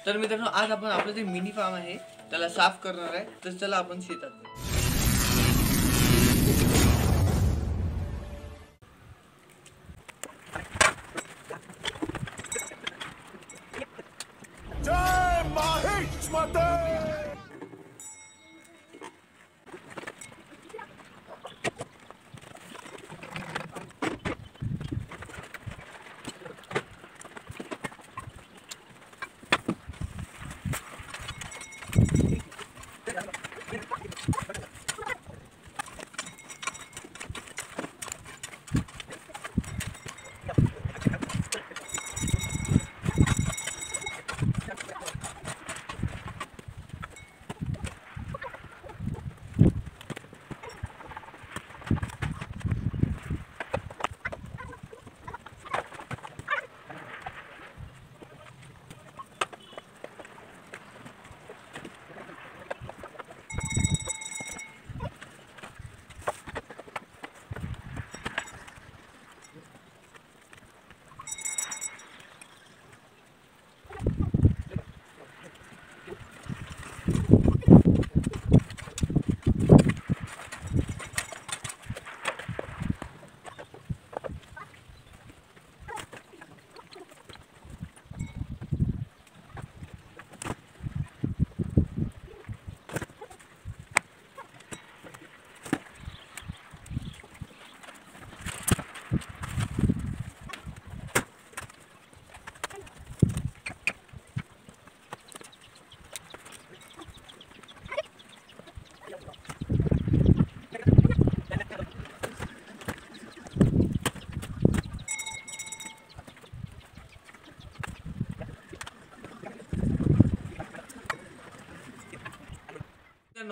तर मित्रांनो, आज आपण आपलं जे मिनी फार्म आहे त्याला साफ करणार आहे. तर चला आपण शेतात जाऊ. जय महेश माते.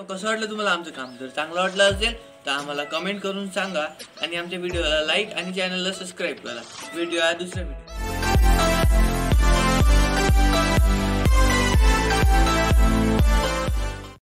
कसं वाटलं तुम्हाला आमचं काम? जर चांगलं वाटलं असेल तर आम्हाला कमेंट करून सांगा आणि आमच्या व्हिडिओला लाईक आणि चॅनलला सबस्क्राईब करा. व्हिडिओ दुसऱ्या व्हिडिओ